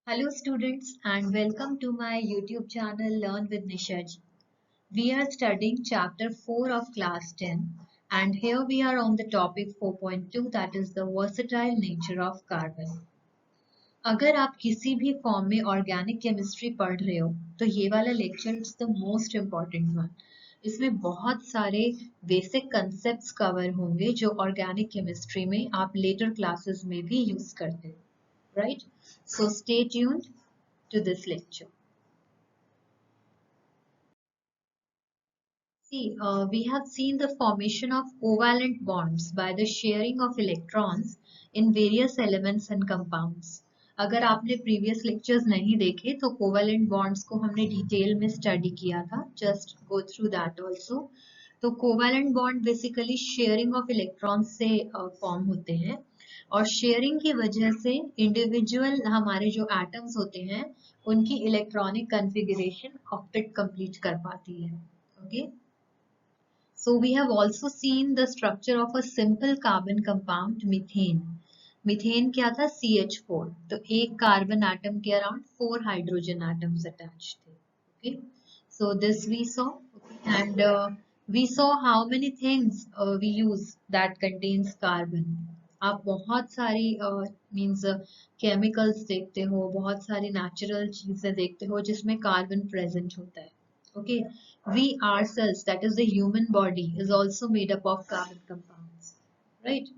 Hello students and welcome to my YouTube channel Learn with Nishaji. We are studying chapter 4 of class 10 and here we are on the topic 4.2 that is the versatile nature of carbon. अगर आप किसी भी form में organic chemistry पढ़ रहे हो तो ये वाला lecture is the most important one. इसमें बहुत सारे बेसिक कंसेप्ट्स कवर होंगे जो ऑर्गेनिक केमिस्ट्री में आप लेटर क्लासेस में भी यूज करते हो. Right? So stay tuned to this lecture. See, we have seen the formation of covalent bonds by the sharing of electrons in various elements and compounds. अगर आपने previous lectures नहीं देखे तो covalent bonds को हमने detail में study किया था. Just go through that also. तो covalent bond basically sharing of electrons से form होते हैं और शेयरिंग की वजह से इंडिविजुअल हमारे जो एटम्स होते हैं उनकी इलेक्ट्रॉनिक कॉन्फ़िगरेशन ऑक्टेट कंप्लीट कर पाती है. Okay, so we have also seen the structure of a simple carbon compound methane. Methane क्या था? CH4. तो एक कार्बन एटम के अराउंड 4 हाइड्रोजन एटम्स अटैच्ड थे. Okay, so this we saw and we saw how many things we use that contains carbon. आप बहुत सारी means chemicals देखते हो, बहुत सारी नेचुरल चीजें देखते हो जिसमें कार्बन प्रेजेंट होता है. Okay, we ourselves, that is the human body, is also made up of carbon compounds, right?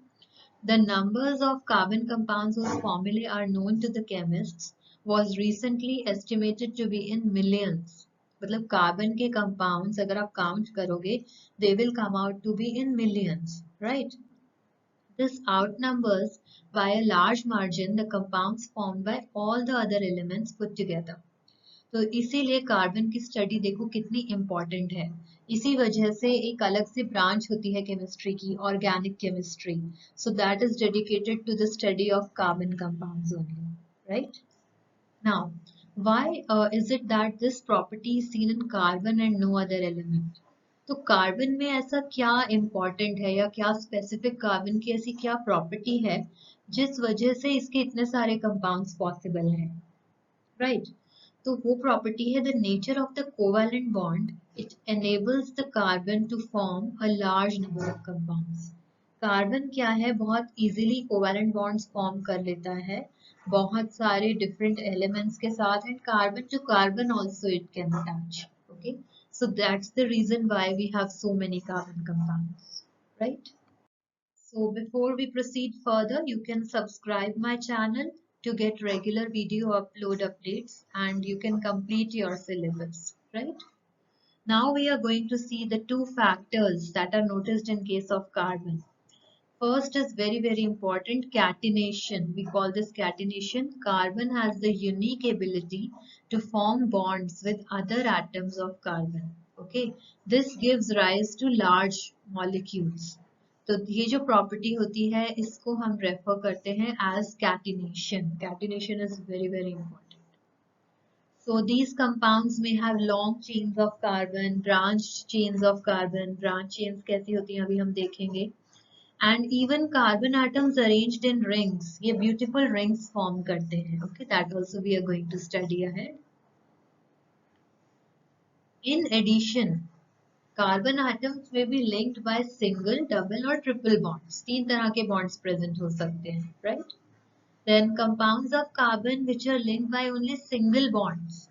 The numbers of carbon compounds whose formulae are known to the chemists was recently estimated to be in millions. मतलब carbon के compounds अगर आप count करोगे they will come out to be in millions, right? This outnumbers by a large margin the compounds formed by all the other elements put together. तो इसीलिए carbon की study देखो कितनी इम्पोर्टेंट है. इसी वजह से एक अलग से ब्रांच होती है केमिस्ट्री की, organic chemistry. So that is dedicated to the study of carbon compounds only, right? Now why is it that this property is seen in carbon and no other element? तो carbon में ऐसा क्या important है या क्या specific carbon की ऐसी क्या प्रॉपर्टी है जिस वजह से इसके इतने सारे कंपाउंड्स पॉसिबल हैं, राइट? तो वो प्रॉपर्टी है the nature of the covalent bond. It enables the carbon to form a large number of compounds. Carbon क्या है? बहुत इजीली कोवैलेंट बॉन्ड्स फॉर्म कर लेता है बहुत सारे डिफरेंट एलिमेंट्स के साथ and carbon to carbon also it can attach. Okay, so that's the reason why we have so many carbon compounds, right? So before we proceed further, you can subscribe my channel to get regular video upload updates and you can complete your syllabus, right? Now we are going to see the two factors that are noticed in case of carbon. First is very important, catenation. We call this catenation. Carbon has the unique ability to form bonds with other atoms of carbon. Okay, this gives rise to large molecules. तो ये जो property होती है इसको हम refer करते हैं as catenation. Catenation is very important. So these compounds may have long chains of carbon, branched chains of carbon. Branch chains कैसी होती हैं अभी हम देखेंगे. And even carbon atoms arranged in rings, ये beautiful rings form करते हैं. Okay, that also we are going to study ahead. In addition, carbon atoms may be linked by single, double or triple bonds. तीन तरह के bonds present हो सकते हैं, right? Then compounds of carbon which are linked by only single bonds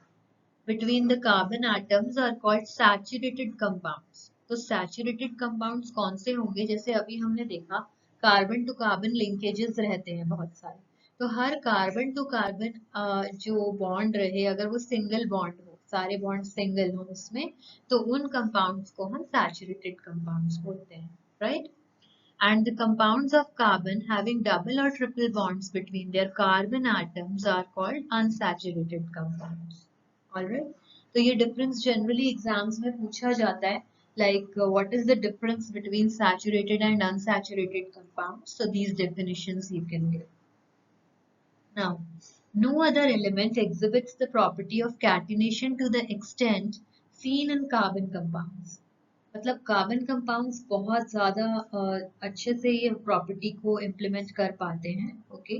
between the carbon atoms are called saturated compounds. तो saturated compounds कौन से होंगे? जैसे अभी हमने देखा कार्बन टू कार्बन लिंकेजेस रहते हैं बहुत सारे. तो हर कार्बन टू कार्बन जो बॉन्ड रहे अगर वो सिंगल बॉन्ड हो, सारे बॉन्ड सिंगल हो उसमें, तो उन कंपाउंड्स को हम सैचुरेटेड कंपाउंड्स बोलते हैं, right? And the compounds of carbon having double or triple bonds between their carbon atoms are called unsaturated compounds. Alright? तो ये difference generally exams में पूछा जाता है. Like what is the difference between saturated and unsaturated compounds? So these definitions you can give. Now, no other element exhibits the property of catenation to the extent seen in carbon compounds. मतलब carbon compounds बहुत ज़्यादा अच्छे से ये property को implement कर पाते हैं. Okay,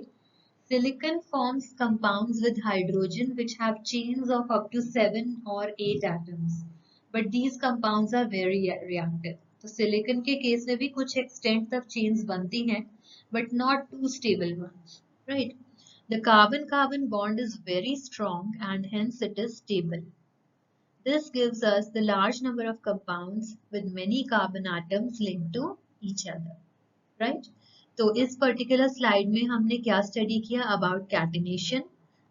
Silicon forms compounds with hydrogen which have chains of up to 7 or 8 atoms. But these compounds are very reactive. तो silicon के केस में भी कुछ extent तक chains बनती हैं, but not too stable ones, right? The carbon-carbon bond is very strong and hence it is stable. This gives us the large number of compounds with many carbon atoms linked to each other, right? तो इस particular slide में हमने क्या study किया about catenation,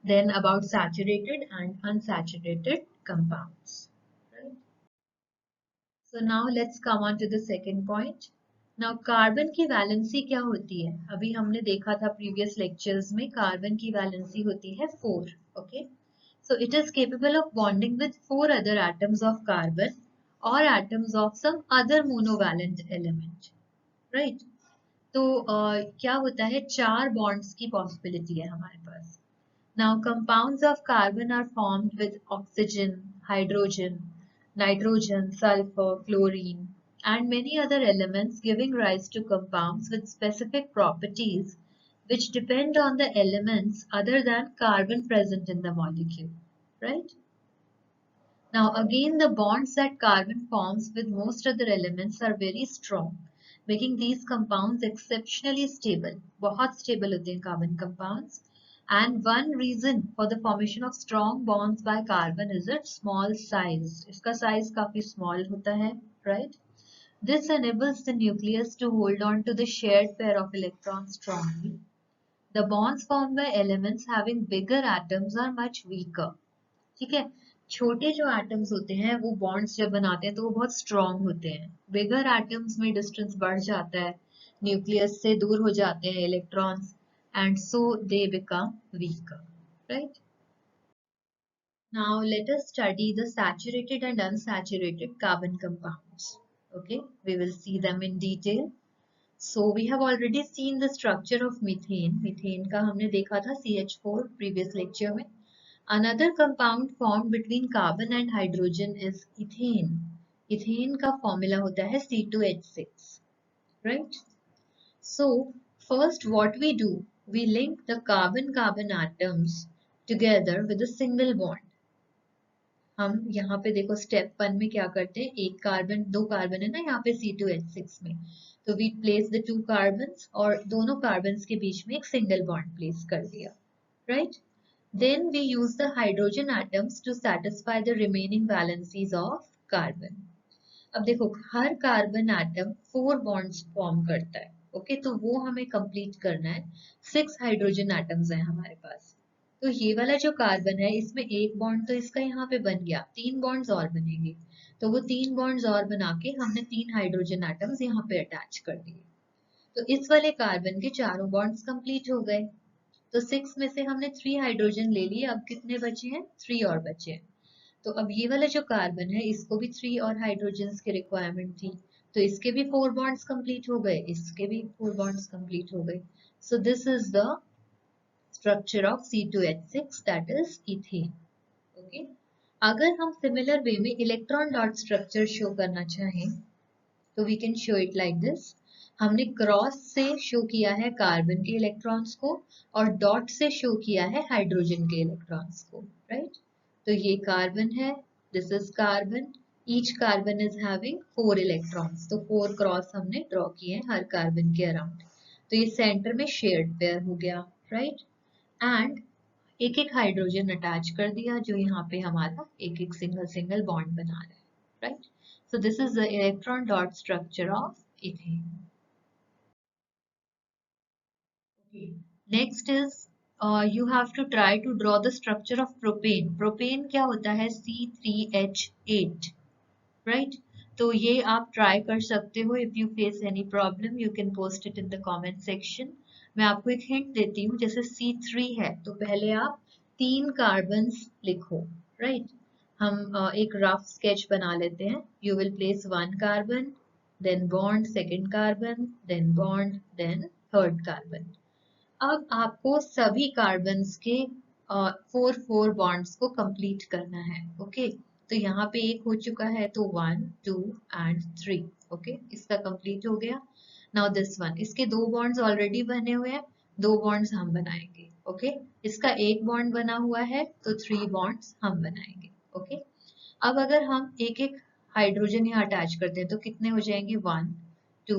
then about saturated and unsaturated compounds. So now let's come on to the second point. Now carbon की valency क्या होती है? अभी हमने देखा था प्रीवियस लेक्चर्स में कार्बन की वैलेंसी होती है 4. Okay, so it is capable of bonding with 4 other atoms of carbon और atoms of some other monovalent element, right? तो क्या होता है, 4 बॉन्ड्स की पॉसिबिलिटी है हमारे पास. Now compounds of carbon are formed with oxygen, hydrogen, nitrogen, sulphur, chlorine and many other elements, giving rise to compounds with specific properties which depend on the elements other than carbon present in the molecule, right? Now again, the bonds that carbon forms with most other elements are very strong, making these compounds exceptionally stable. बहुत stable होते हैं carbon compounds. And one reason for the formation of strong bonds by carbon is its small size. इसका size काफी small होता है, right? This enables the nucleus to hold on to the shared pair of electrons strongly. The bonds formed by elements having bigger atoms are much weaker. ठीक है, छोटे जो atoms होते हैं वो बॉन्ड्स जब बनाते हैं तो वो बहुत स्ट्रॉन्ग होते हैं. बिगर एटम्स में डिस्टेंस बढ़ जाता है, न्यूक्लियस से दूर हो जाते हैं electrons, and so they become weaker, right? Now let us study the saturated and unsaturated carbon compounds. Okay, we will see them in detail. So we have already seen the structure of methane. Methane का हमने देखा था CH4 previous lecture में. Another compound formed between carbon and hydrogen is ethane. Ethane का formula होता है C2H6, right? So first what we do, we link the carbon-carbon atoms together with a single bond. हम यहाँ पे देखो step 1 में क्या करते हैं, एक कार्बन, 2 कार्बन है ना यहाँ पे C2H6 में, तो वी प्लेस द 2 कार्बन्स और दोनों कार्बन्स के बीच में एक सिंगल बॉन्ड प्लेस कर दिया, right? Then we use the hydrogen atoms to satisfy the remaining valencies of carbon. अब देखो हर कार्बन एटम 4 बॉन्ड्स फॉर्म करता है, ओके, तो वो हमें कंप्लीट करना है. 6 हाइड्रोजन एटम्स हैं हमारे पास, तो ये वाला जो कार्बन है इसमें एक बॉन्ड तो इसका यहाँ पे बन गया, 3 बॉन्ड्स और बनेंगे, तो वो 3 बॉन्ड्स और बना के हमने 3 हाइड्रोजन एटम्स यहाँ पे अटैच कर दिए. तो इस वाले कार्बन के चारों बॉन्ड्स कंप्लीट हो गए. तो 6 में से हमने 3 हाइड्रोजन ले लिए, अब कितने बचे हैं, 3 और बचे हैं. तो अब ये वाला जो कार्बन है इसको भी 3 और हाइड्रोजन की रिक्वायरमेंट थी, तो इसके भी 4 बॉन्ड्स कंप्लीट हो गए, इसके भी 4 बॉन्ड्स कंप्लीट हो गए. So this is the structure of C2H6, that is ethane. Okay, अगर हम सिमिलर वे में इलेक्ट्रॉन डॉट स्ट्रक्चर शो करना चाहें तो we can show it like this. हमने क्रॉस से शो किया है कार्बन के इलेक्ट्रॉन्स को और डॉट से शो किया है हाइड्रोजन के इलेक्ट्रॉन्स को, राइट? तो ये कार्बन है, this is carbon, each carbon is having 4 electrons, तो 4 क्रॉस हमने ड्रॉ किए हैं हर कार्बन के अराउंड. तो ये सेंटर में शेयर्ड पेयर हो गया, राइट? एंड एक एक हाइड्रोजन अटैच कर दिया जो यहाँ पे हमारा एक एक सिंगल बॉन्ड बना रहा है, right? So this is the electron dot structure of ethane. Okay. Next is you have to try to draw the structure of propane. Propane क्या होता है, C3H8, right? तो ये आप try कर सकते हो. If you face any problem, you can post it in the comment section. मैं आपको एक hint देती हूँ, जैसे C3 है तो पहले आप 3 कार्बन्स लिखो, right? हम एक रफ स्केच बना लेते हैं. You will place 1 carbon, then bond, second carbon, then bond, then third carbon. अब आपको सभी कार्बन्स के 4 बॉन्ड्स को कंप्लीट करना है, ओके? तो यहाँ पे एक हो चुका है, तो 1, 2 एंड 3, ओके, इसका कंप्लीट हो गया. नाउ दिस वन, इसके 2 बॉन्ड्स ऑलरेडी बने हुए हैं, 2 बॉन्ड्स हम बनाएंगे. ओके इसका एक बॉन्ड बना हुआ है तो 3 बॉन्ड्स हम बनाएंगे। ओके अब अगर हम एक एक हाइड्रोजन यहाँ अटैच करते हैं तो कितने हो जाएंगे 1 2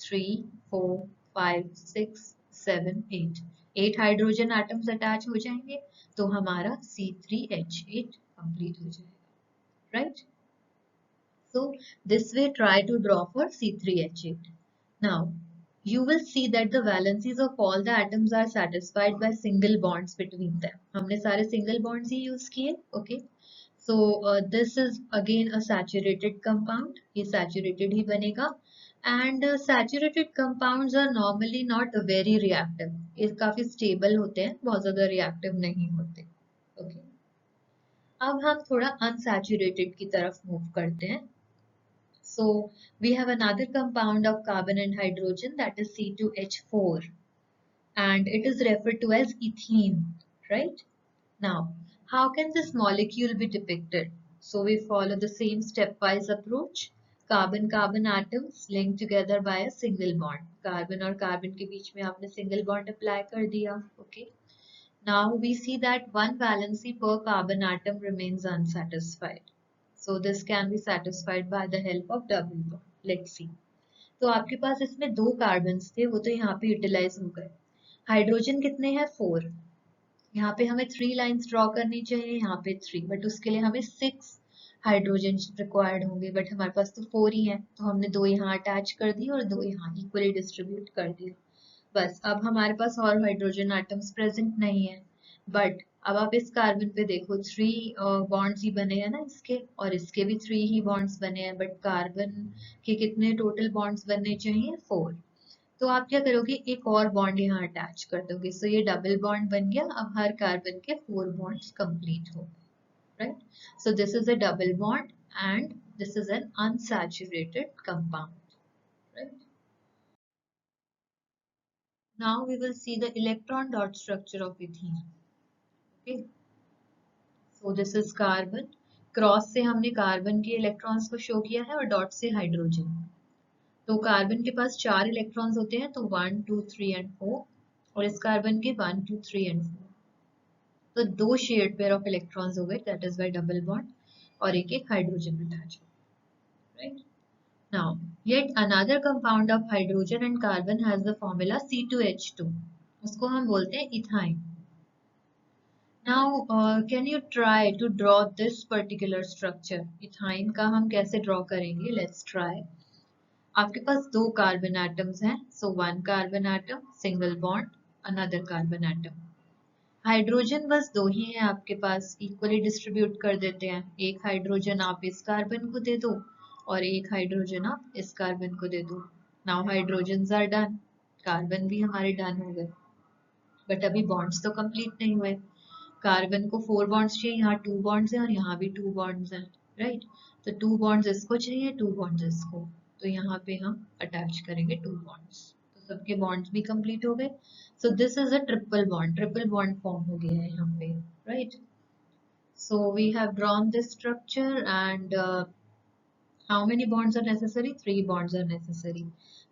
3 4 5 6 7 8 8 हाइड्रोजन एटम्स अटैच हो जाएंगे तो हमारा C3H8 कंप्लीट हो जाएगा right. So this way try to draw for C3H8. Now you will see that the valencies of all the atoms are satisfied by single bonds between them. हमने सारे single bonds ही use किए okay. So this is again a saturated compound. ये saturated ही बनेगा and saturated compounds are normally not very reactive. ये काफी stable होते हैं बहुत ज़्यादा reactive नहीं होते okay. अब हम थोड़ा unsaturated की तरफ move करते हैं. So we have another compound of carbon and hydrogen that is C2H4 and it is referred to as ethene, right? Now, how can this molecule be depicted? So we follow the same stepwise approach. Carbon-carbon atoms linked together by a single bond. Carbon और carbon के बीच में आपने single bond apply कर दिया, okay? Now we see that one valency per carbon atom remains unsatisfied. So this can be satisfied by the help of double bond. Let's see. तो आपके पास इसमें 2 carbons थे वो तो यहाँ पे यूटिलाइज हो गए। हाइड्रोजन कितने हैं 4। यहाँ पे हमें 3 लाइंस ड्रॉ करनी चाहिए यहाँ पे 3 बट उसके लिए हमें 6 हाइड्रोजन रिक्वायर्ड होंगे बट हमारे पास तो 4 ही है तो हमने 2 यहाँ अटैच कर दिए और 2 यहाँ इक्वली डिस्ट्रीब्यूट कर दिए। बस अब हमारे पास और हाइड्रोजन एटम्स प्रेजेंट नहीं है बट अब आप इस कार्बन पे देखो 3 बॉन्ड्स ही बने हैं ना इसके और इसके भी 3 ही बॉन्ड्स बने हैं बट कार्बन के कितने टोटल बॉन्ड्स बनने चाहिए 4। तो आप क्या करोगे एक और बॉन्ड यहाँ अटैच कर दोगे सो ये डबल बॉन्ड बन गया। अब हर कार्बन के 4 बॉन्ड्स कंप्लीट हो गए right. So this is a double bond and this is an unsaturated compound right. Now we will see the electron dot structure of ethene. Okay. So this is carbon. Cross से हमने carbon के electrons को show किया है और dot से hydrogen. तो carbon के पास 4 इलेक्ट्रॉन्स होते हैं तो 1 2 3 एंड 4 और इस कार्बन के 1 2 3 एंड 4। तो 2 शेयर्ड पेयर ऑफ इलेक्ट्रॉन्स हो गए that is by double bond और एक एक हाइड्रोजन अटैच हो right. Now, yet another compound of hydrogen and carbon has the formula C2H2. उसको हम बोलते हैं ethyne. Now, can you try to draw this particular structure? Ethyne का हम कैसे ड्रॉ करेंगे? Let's try. आपके पास 2 कार्बन एटम्स हैं, so 1 carbon atom, single bond, another carbon atom. Hydrogen बस 2 ही हैं आपके पास, इक्वली डिस्ट्रीब्यूट कर देते हैं। एक हाइड्रोजन आप इस कार्बन को दे दो और एक हाइड्रोजन आप इस कार्बन को दे दो। Now hydrogens are done, carbon भी हमारे डन हो गए बट अभी बॉन्ड्स तो कंप्लीट नहीं हुए। कार्बन को 4 बॉन्ड्स चाहिए, यहाँ 2 बॉन्ड्स हैं और यहाँ भी 2 बॉन्ड्स हैं राइट। तो 2 बॉन्ड्स इसको चाहिए 2 बॉन्ड्स इसको, तो यहाँ पे हम अटैच करेंगे 2 बॉन्ड्स तो सबके बॉन्ड्स भी कंप्लीट हो गए। So this is a triple bond form हो गया है यहाँ पे right. So we have drawn this structure and how many bonds are necessary? 3 bonds are necessary.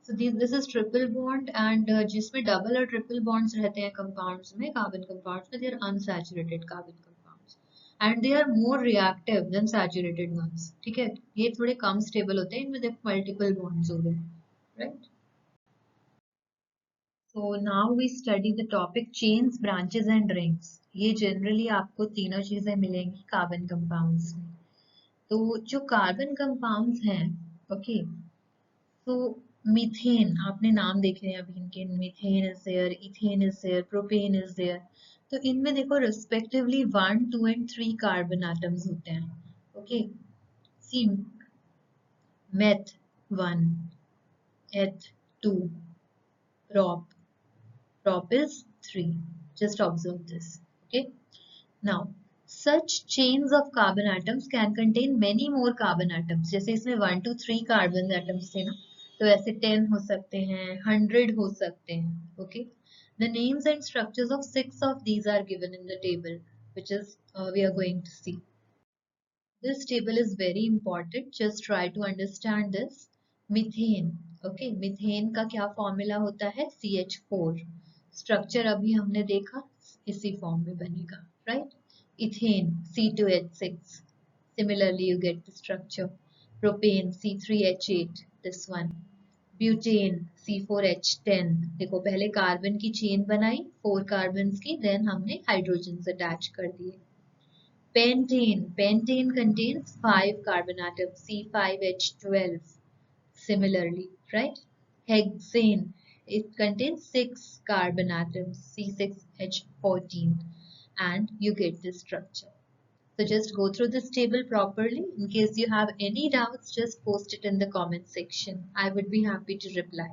So this is triple bond and जिसमें double और triple bonds रहते हैं compounds में, carbon compounds में, they are unsaturated carbon compounds and they are more reactive than saturated ones. ठीक है, ये थोड़े कम stable होते हैं, इनमें देखो multiple bonds हो गए, right? So now we study the topic chains, branches and rings. ये generally आपको तीनों चीजें मिलेंगी carbon compounds में। तो जो कार्बन कंपाउंड्स हैं ओके तो मीथेन आपने नाम देखे हैं अभी इनके, methane is there, ethane is there, propane is there. तो इनमें देखो रिस्पेक्टिवली 1 2 एंड 3 कार्बन एटम्स होते हैं ओके। सी मेथ 1 एथ 2 prop is 3, just observe this okay। Now such chains of carbon atoms can contain many more carbon atoms. जैसे इसमें 1 2 3 carbon atoms थे ना तो ऐसे 10 हो सकते हैं, 100 हो सकते हैं okay। The names and structures of 6 of these are given in the table which is we are going to see. This table is very important, just try to understand this। Methane okay, methane का क्या formula होता है CH4। Structure अभी हमने देखा इसी form में बनेगा, right? Ethane C2H6, similarly you get the structure. Propane C3H8, this one. Butane C4H10, देखो पहले कार्बन की चेन बनाई 4 कार्बन की, देन हमने हाइड्रोजन अटैच कर दिए. Pentane contains 5 carbon atoms C5H12, similarly, right? Hexane, it contains 6 carbon atoms C6H14, and you get this structure. So just go through this table properly. In case you have any doubts, just post it in the comment section. I would be happy to reply.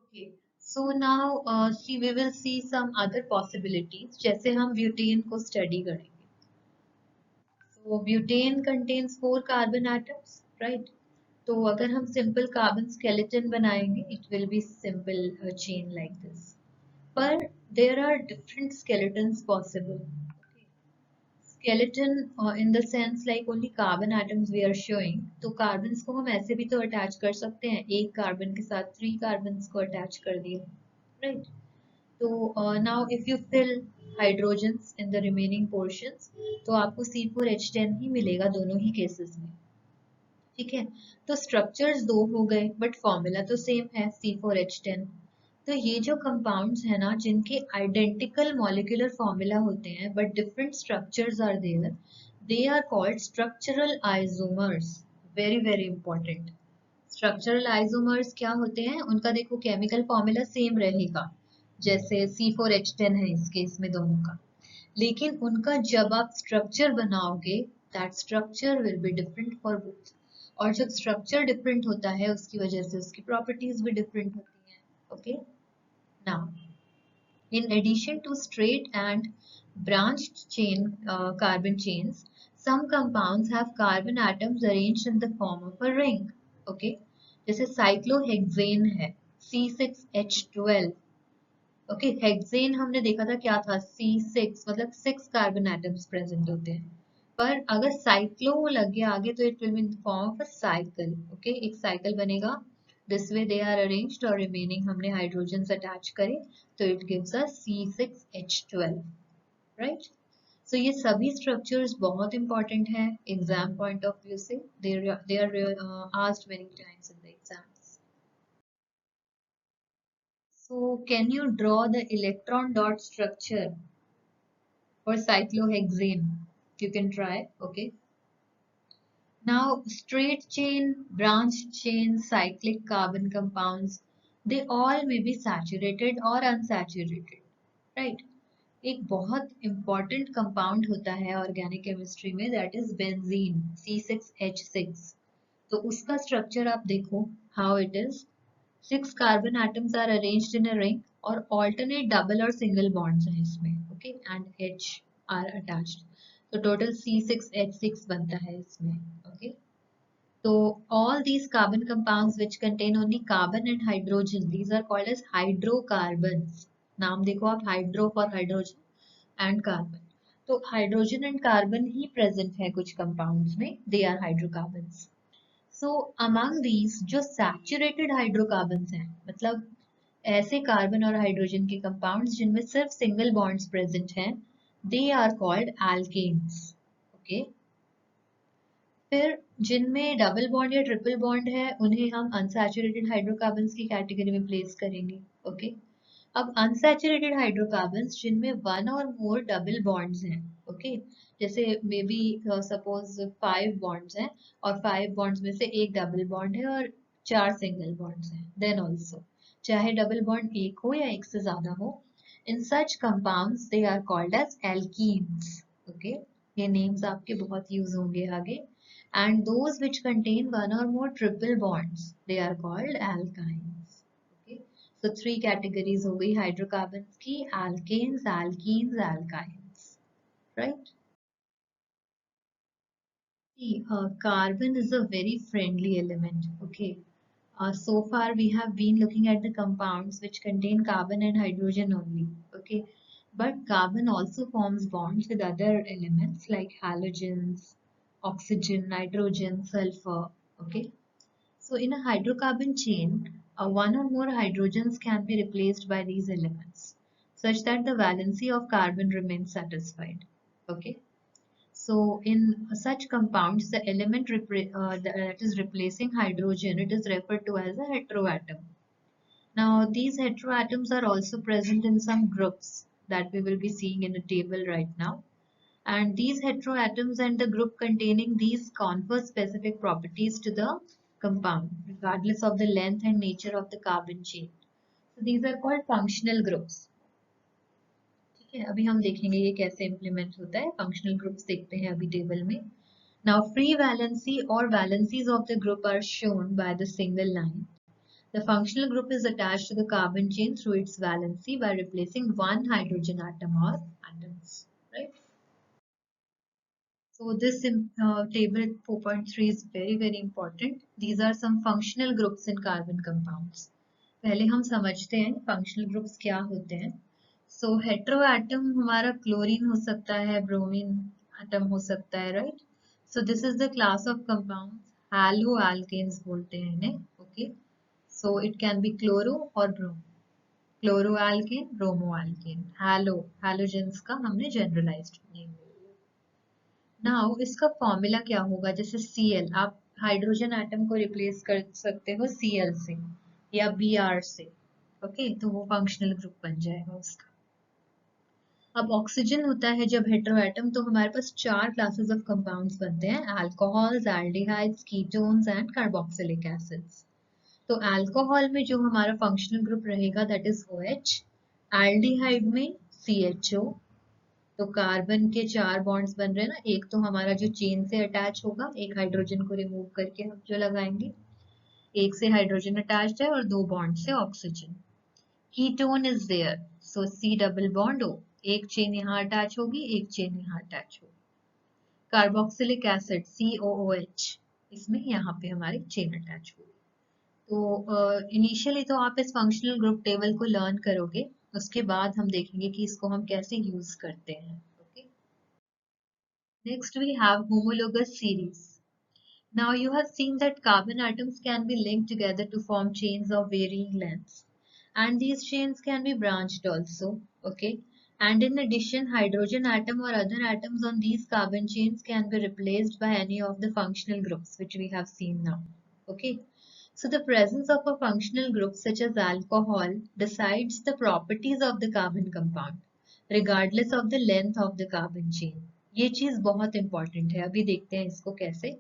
Okay. So now see, we will see some other possibilities. जैसे हम butane को study करेंगे. So butane contains 4 carbon atoms, right? तो अगर हम simple carbon skeleton बनाएंगे, it will be simple chain like this. पर there are different skeletons possible. Skeleton in the sense like only carbon atoms we are showing, तो carbons को हम ऐसे भी तो attach कर सकते हैं, एक carbon के साथ 3 carbons को attach कर दिए, right? तो now if you fill hydrogens in the remaining portions, तो आपको C4H10 ही मिलेगा दोनों ही cases में, ठीक है? तो structures दो हो गए, but formula तो same है C4H10. तो ये जो कंपाउंड्स है ना, जिनके आइडेंटिकल मॉलिक्यूलर फॉर्मूला होते हैं but different structures are there, they are called structural isomers. Very very important. Structural isomers क्या होते हैं? उनका देखो केमिकल फॉर्मूला सेम रहेगा, जैसे C4H10 है इस केस में दोनों का, लेकिन उनका जब आप स्ट्रक्चर बनाओगे, that structure will be different for both. और जब स्ट्रक्चर डिफरेंट होता है, उसकी वजह से उसकी प्रॉपर्टीज भी डिफरेंट होती हैं. Okay. Now, in addition to straight and branched carbon chains, some compounds have carbon atoms arranged in the form of a ring. Okay, जैसे cyclohexane है C6H12. Okay, हेक्सेन हमने देखा था क्या था, C6, मतलब 6 कार्बन एटम्स प्रेजेंट होते हैं. पर अगर साइक्लो लग गया आगे तो it will be in the form of a cycle. Okay, एक साइकिल बनेगा. This way they are arranged और रिमेनिंग हमने हाइड्रोजन अटैच करे, तो it gives us C6H12, right? So ये सभी स्ट्रक्चर्स बहुत इंपॉर्टेंट हैं एग्जाम पॉइंट ऑफ व्यू से. They are asked many times in the exams. So can you draw the electron dot structure for cyclohexane? You can try. Okay. Now straight chain, branched chain, cyclic carbon compounds, they all may be saturated or unsaturated, right? एक बहुत important compound होता है organic chemistry में, that is benzene C6H6. तो उसका structure आप देखो how it is. 6 carbon atoms are arranged in a ring और alternate double और single bonds हैं इसमें, okay, and H are attached. तो total C6H6 बनता है इसमें, okay. तो all these carbon compounds which contain only carbon and hydrogen, these are called as hydrocarbons. नाम देखो आप, hydro for hydrogen and carbon. तो hydrogen and carbon he present है कुछ compounds में, they are hydrocarbons. So among these जो saturated hydrocarbons हैं, मतलब ऐसे कार्बन और हाइड्रोजन के कंपाउंड्स जिनमें सिर्फ सिंगल बॉन्ड्स प्रेजेंट हैं, they are called alkanes. Okay. फिर जिनमें डबल बॉन्ड या ट्रिपल बॉन्ड है, उन्हें हम अनसैचुरेटेड हाइड्रोकार्बन्स की कैटेगरी में प्लेस करेंगे. ओके. अब अनसैचुरेटेड हाइड्रोकार्बन्स जिनमें वन और मोर डबल बॉन्ड्स हैं, ओके, जैसे मे बी सपोज 5 बॉन्ड्स हैं और 5 बॉन्ड्स में से एक डबल बॉन्ड है और 4 सिंगल बॉन्ड्स हैं, देन ऑल्सो चाहे डबल बॉन्ड एक हो या एक से ज्यादा हो, in such compounds they are called as alkenes. Okay, ये नेम्स आपके बहुत यूज होंगे आगे. And those which contain one or more triple bonds, they are called alkynes. Okay, so 3 categories हो गई hydrocarbons की: alkanes, alkenes, alkynes, right? See, carbon is a very friendly element. Okay, so far we have been looking at the compounds which contain carbon and hydrogen only. Okay, but carbon also forms bonds with other elements like halogens, oxygen, nitrogen, sulfur. Okay, so in a hydrocarbon chain, one or more hydrogens can be replaced by these elements such that the valency of carbon remains satisfied. Okay. So in such compounds, the element that is replacing hydrogen, it is referred to as a heteroatom. Now, these heteroatoms are also present in some groups that we will be seeing in a table right now. And these heteroatoms and the group containing these confer specific properties to the compound, regardless of the length and nature of the carbon chain. So these are called functional groups. ठीक है, अभी हम देखेंगे ये कैसे implement होता है. Functional groups देखते हैं अभी टेबल में. Now, free valency or valencies of the group are shown by the single line. The functional group is attached to the carbon chain through its valency by replacing one hydrogen atom or atoms, right? So this table 4.3 is very, very important. These are some functional groups in carbon compounds. पहले हम समझते हैं functional groups क्या होते हैं. So heteroatom हमारा chlorine हो सकता है, ब्रोमीन atom हो सकता है, right? So this is the class of compounds. Haloalkanes बोलते हैं इन्हें, okay? So it can be chloro or bromo. Chloroalkane, bromoalkane. Halogens का हमने generalized name लिया. नाउ इसका फॉर्मूला क्या होगा. जैसे Cl, आप हाइड्रोजन एटम को रिप्लेस कर सकते हो Cl से या Br से. ओके, तो वो फंक्शनल ग्रुप बन जाएगा उसका. अब ऑक्सीजन होता है जब हेटेरोएटम, तो हमारे पास चार क्लासेस ऑफ कंपाउंड्स बनते हैं. Alcohols, aldehydes, ketones and carboxylic acids. तो अल्कोहल में जो हमारा फंक्शनल ग्रुप रहेगा दैट इज OH. एल्डिहाइड में CHO. तो कार्बन के चार बॉन्ड्स बन रहे हैं ना, एक तो हमारा जो चेन से अटैच होगा, एक हाइड्रोजन को रिमूव करके हम जो लगाएंगे, एक से हाइड्रोजन अटैच्ड है और दो बॉन्ड से oxygen. Ketone is there, so C double bond O, एक चेन यहाँ अटैच होगी, एक चेन यहाँ अटैच होगी. कार्बोक्सिलिक एसिड COOH, इसमें यहाँ पे हमारी चेन अटैच होगी. तो इनिशियली तो आप इस फंक्शनल ग्रुप टेबल को लर्न करोगे, उसके बाद हम देखेंगे कि इसको हम कैसे यूज करते हैं. Next, we have homologous series. Now, you have seen that carbon atoms can be linked together to form chains of varying lengths. And these chains can be branched also. Okay. And in addition, hydrogen atom or other atoms on these carbon chains can be replaced by any of the functional groups, which we have seen now. Okay. So, the presence of a functional group such as alcohol decides the properties of the carbon compound, regardless of the length of the carbon chain. ये चीज बहुत important है. अभी देखते हैं इसको कैसे.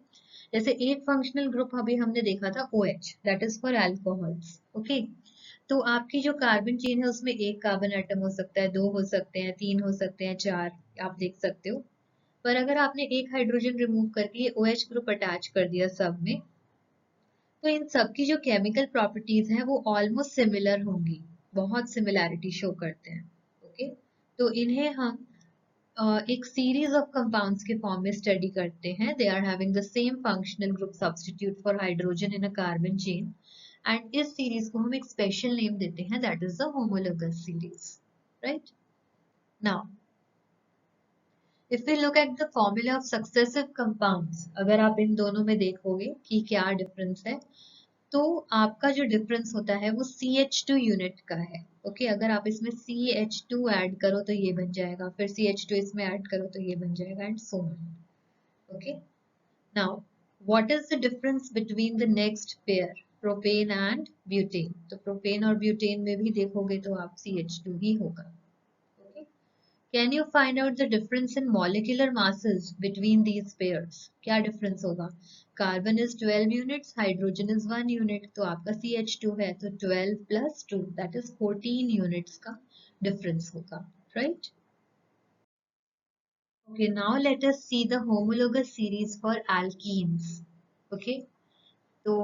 जैसे एक फंक्शनल ग्रुप अभी हमने देखा था OH, that is for alcohols. Okay, तो आपकी जो कार्बन चेन है उसमें एक कार्बन एटम हो सकता है, दो हो सकते हैं, तीन हो सकते हैं, चार, आप देख सकते हो. पर अगर आपने एक हाइड्रोजन रिमूव करके ये OH ग्रुप अटैच कर दिया सब में, तो इन सब की जो केमिकल प्रॉपर्टीज हैं वो ऑलमोस्ट सिमिलर होंगी, बहुत सिमिलैरिटी शो करते हैं. ओके, तो इन्हें हम एक सीरीज ऑफ कंपाउंड्स के फॉर्म में स्टडी करते हैं. They are having the same functional group substitute for hydrogen in a carbon chain, and इस सीरीज को हम एक स्पेशल नेम देते हैं, that is the homologous series. Right. Now if we look at the formula of successive compounds, अगर आप इन दोनों में देखोगे कि क्या डिफरेंस है, तो आपका जो डिफरेंस होता है वो CH2 यूनिट का है. ओके, अगर आप इसमें CH2 ऐड करो तो ये बन जाएगा, फिर CH2 इसमें ऐड करो तो ये बन जाएगा, and so on. Okay, now what is the difference between the next pair, propane and butane. तो प्रोपेन और ब्यूटेन में भी देखोगे तो आप CH2 ही होगा. Can you find out the difference in molecular masses between these pairs? क्या difference होगा? Carbon is 12 units, hydrogen is 1 unit, तो आपका CH2 है, तो 12 plus 2, that is 14 units का difference होगा, right? Okay, now let us see the homologous series for alkenes. Okay, तो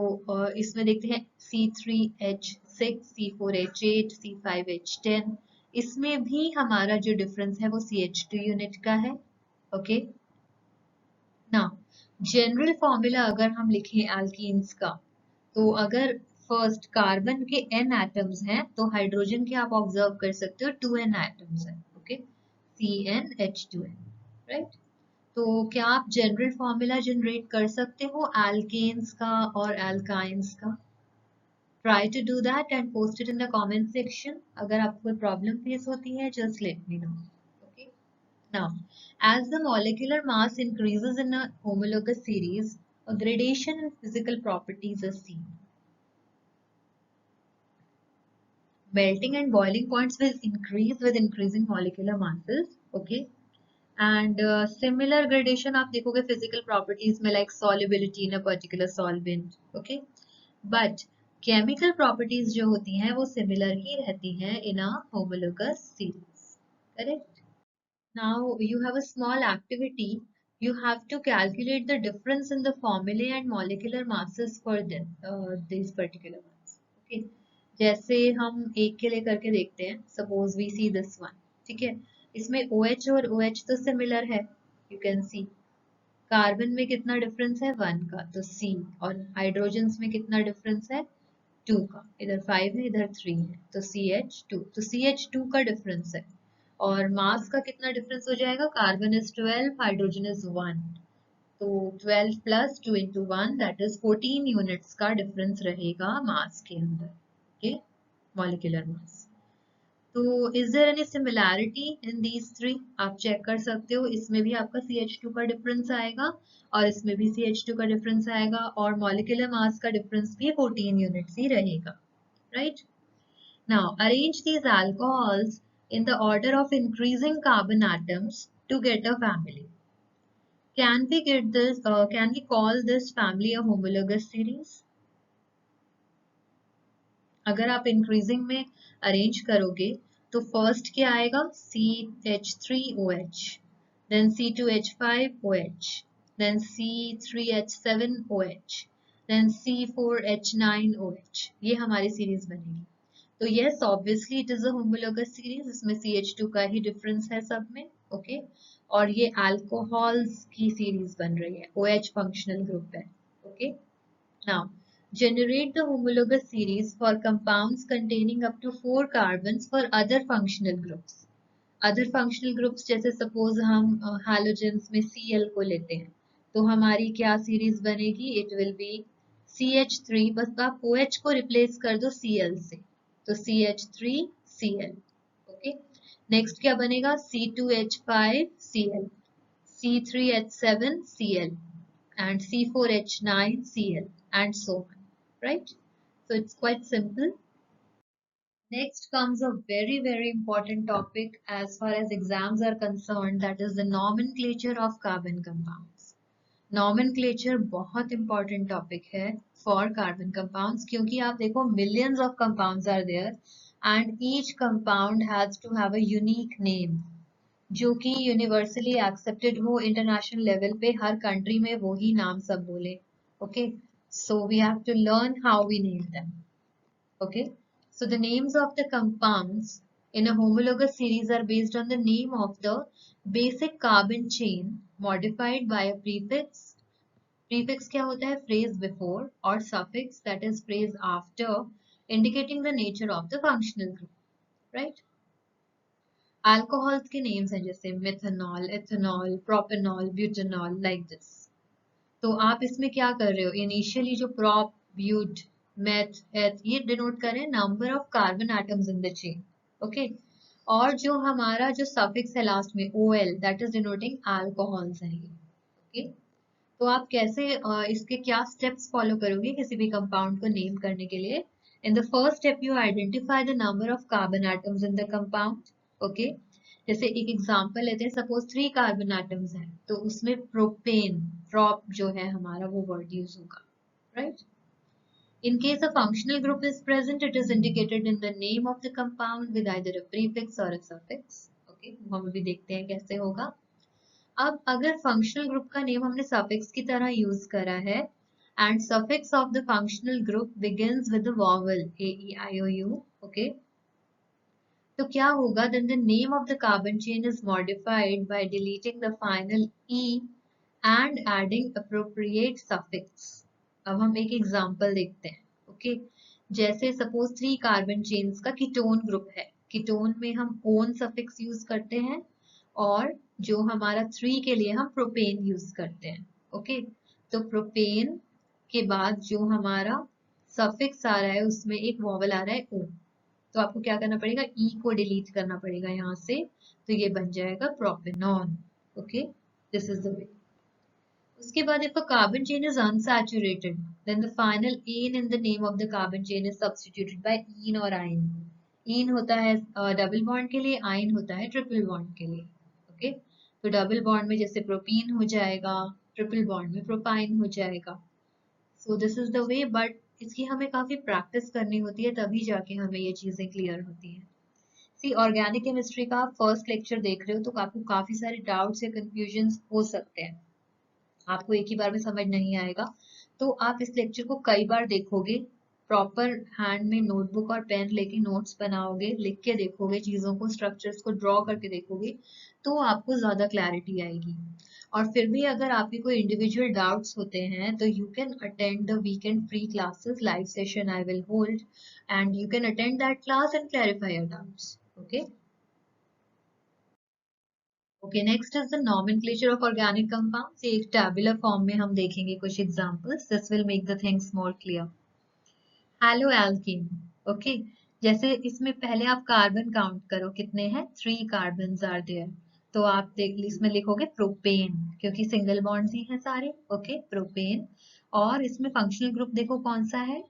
इसमें देखते हैं C3H6, C4H8, C5H10. इसमें भी हमारा जो डिफरेंस है वो CH2 यूनिट का है. ओके, नाउ जनरल फॉर्मूला अगर हम लिखें एल्कीन्स का, तो अगर फर्स्ट कार्बन के n एटम्स हैं तो हाइड्रोजन के आप ऑब्जर्व कर सकते हो 2n एटम्स हैं. Okay, CnH2n, right. तो क्या आप जनरल फॉर्मूला जनरेट कर सकते हो एल्केन्स का और एल्काइंस का? Try to do that and post it in the comment section. अगर आपको कोई problem face होती है, just let me know. Okay. Now, as the molecular mass increases in a homologous series, a gradation in physical properties is seen. Melting and boiling points will increase with increasing molecular masses. Okay. And similar gradation आप देखोगे physical properties में like solubility in a particular solvent. Okay. But chemical properties जो होती हैं वो similar ही रहती हैं in a homologous series. Correct? Now you have a small activity. You have to calculate the difference in the formulae and molecular masses for these particular ones. Okay. जैसे हम एक के लिए करके देखते हैं. Suppose we see this one. ठीक है. इसमें OH और OH तो similar है. You can see. कार्बन में कितना डिफरेंस है 1 का तो C और हाइड्रोजन्स में कितना डिफरेंस है 2 का. इधर 5 है इधर 3 है तो CH2 तो CH2 का डिफरेंस है. और मास का कितना डिफरेंस हो जाएगा कार्बन इज 12 हाइड्रोजन इज 1 तो 12 plus 2 into 1 that is 14 units का डिफरेंस रहेगा मास के अंदर. Okay molecular mass. तो is there any similarity in these three. आप चेक कर सकते हो. इसमें भी आपका CH2 का डिफरेंस आएगा और इसमें भी CH2 का डिफरेंस आएगा और मॉलिक्यूलर मास का डिफरेंस भी 14 यूनिट्स ही रहेगा. Right. Now arrange these alcohols in the order of increasing carbon atoms to get a family. Can we get this? Can we call this family a homologous series? अगर आप increasing में arrange करोगे तो first क्या आएगा CH3OH, then C2H5OH, then C3H7OH, then C4H9OH. ये हमारी series बनेगी. तो yes, obviously it is a homologous series. इसमें CH2 का ही डिफरेंस है सब में. ओके. और ये अल्कोहल्स की सीरीज बन रही है. OH फंक्शनल ग्रुप है. Okay. Now generate the homologous series for compounds containing up to 4 carbons for other functional groups. Other functional groups जैसे suppose हम halogens में Cl को लेते हैं तो हमारी क्या सीरीज बनेगी. It will be CH3 बस आप OH को रिप्लेस कर दो Cl से तो CH3Cl. ओके. नेक्स्ट क्या बनेगा C2H5Cl, C3H7Cl and C4H9Cl and so on. Right? So it's quite simple. Next comes a very important topic as far as exams are concerned, that is the nomenclature of carbon compounds. Nomenclature बहुत important topic है for carbon compounds क्योंकि आप देखो millions of compounds are there and each compound has to have a unique name जो कि universally accepted हो international level पे हर country में वो ही नाम सब बोले. Okay, so we have to learn how we name them. Okay, so the names of the compounds in a homologous series are based on the name of the basic carbon chain modified by a prefix. Prefix क्या होता है phrase before और suffix that is phrase after indicating the nature of the functional group. Right? Alcohols के names हैं जैसे methanol, ethanol, propanol, butanol like this. तो आप इसमें क्या कर रहे हो initially जो prop, but, meth, eth ये denote कर रहे हैं number of carbon atoms in the chain. Okay? और जो हमारा जो suffix है last में OL that is denoting alcohols है ये. Okay? तो आप कैसे इसके क्या स्टेप्स फॉलो करोगे किसी भी कंपाउंड को नेम करने के लिए. In the first step you identify the number of carbon atoms in the compound. Okay. जैसे एक एग्जांपल लेते हैं सपोज 3 कार्बन एटम्स हैं तो उसमें प्रोपेन प्रोप जो है हमारा वो वर्ड यूज होगा. Right. In case a functional group is present it is indicated in the name of the compound with either a prefix और अ सफिक्स. ओके. हम अभी देखते हैं कैसे होगा. अब अगर फंक्शनल ग्रुप का नेम हमने सफिक्स की तरह यूज करा है and suffix of the functional group begins with the vowel AEIOU. Okay. तो क्या होगा then the name of the carbon chain is modified by deleting the final E and adding appropriate suffix. अब हम एक example देखते हैं. Okay. जैसे suppose 3 carbon chains का कीटोन ग्रुप है. कीटोन में हम ओन सफिक्स यूज करते हैं और जो हमारा 3 के लिए हम प्रोपेन यूज करते हैं. ओके. तो प्रोपेन के बाद जो हमारा सफिक्स आ रहा है, उसमें एक वॉवल आ रहा है ओ, तो आपको क्या करना पड़ेगा, ई को डिलीट करना पड़ेगा यहाँ से, तो ये बन जाएगा propanone. Okay, this is the way. उसके बाद if a carbon chain is unsaturated, then the final ane in the name of the carbon chain is substituted by ene or ine. ene होता है डबल बॉन्ड के लिए, आइन होता है triple bond के लिए। ओके, तो डबल बॉन्ड में जैसे प्रोपीन हो जाएगा, ट्रिपल बॉन्ड में प्रोपाइन हो जाएगा। सो this is the way, but इसकी हमें काफी प्रैक्टिस करनी होती है, तभी जाके हमें ये चीजें क्लियर होती हैं। सी ऑर्गेनिक केमिस्ट्री का आप फर्स्ट लेक्चर देख रहे हो, तो आपको काफी सारे डाउट्स या कंफ्यूजन हो सकते हैं, आपको एक ही बार में समझ नहीं आएगा, तो आप इस लेक्चर को कई बार देखोगे, प्रॉपर हैंड में नोटबुक और पेन लेके नोट्स बनाओगे, लिख के देखोगे चीजों को, स्ट्रक्चर्स को ड्रॉ करके देखोगे, तो आपको ज्यादा क्लैरिटी आएगी। और फिर भी अगर आपके कोई इंडिविजुअल डाउट्स होते हैं, तो you can attend the weekend free classes, live session I will hold, and you can attend that class and clarify your doubts. Okay, okay, next is the nomenclature of organic compounds. एक tabular form में हम देखेंगे कुछ examples, this will make the things more clear. Hello alkene, okay, जैसे इसमें पहले आप carbon count करो, कितने हैं, 3 कार्बन्स आर देयर, तो आप देख इसमें लिखोगे प्रोपेन, क्योंकि सिंगल बॉन्ड्स ही हैं सारे। ओके, प्रोपेन, और इसमें फंक्शनल ग्रुप देखो कौन सा है,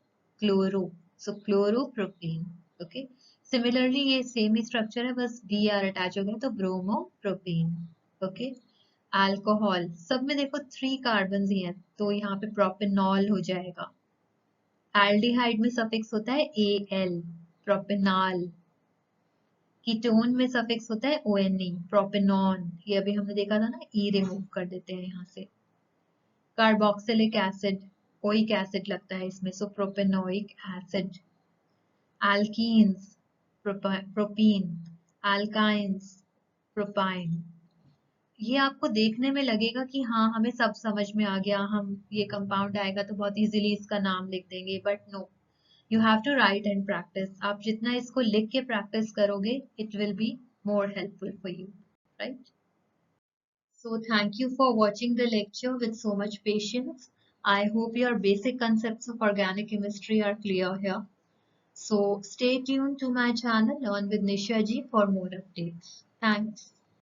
क्लोरो, सो क्लोरो प्रोपेन। ओके, सिमिलरली ये सेम ही स्ट्रक्चर है, बस बी आर अटैच हो गया, तो ब्रोमो प्रोपेन। ओके, अल्कोहल, सब में देखो 3 कार्बन ही हैं, तो यहाँ पे प्रोपेनॉल हो जाएगा। एल्डिहाइड में सफिक्स होता है एल, प्रोपेनॉल। कीटोन में सफिक्स होता है ONE, प्रोपेनॉन। ये अभी हमने देखा था ना, ई रिमूव कर देते हैं यहाँ से। कार्बोक्सिलिक एसिड, ओइक एसिड लगता है इसमें, so propanoic acid. Alkenes, propene, alkynes, propyne. ये आपको देखने में लगेगा कि हाँ हमें सब समझ में आ गया, हम ये कंपाउंड आएगा तो बहुत इजीली इसका नाम लिख देंगे, but no, you have to write and practice. आप जितना इसको लिख के प्रैक्टिस करोगे, it will be more helpful for you, right? So thank you for watching the lecture with so much patience. I hope your basic concepts of organic chemistry are clear here. So stay tuned to my channel, Learn with Nisha ji, for more updates. Thanks.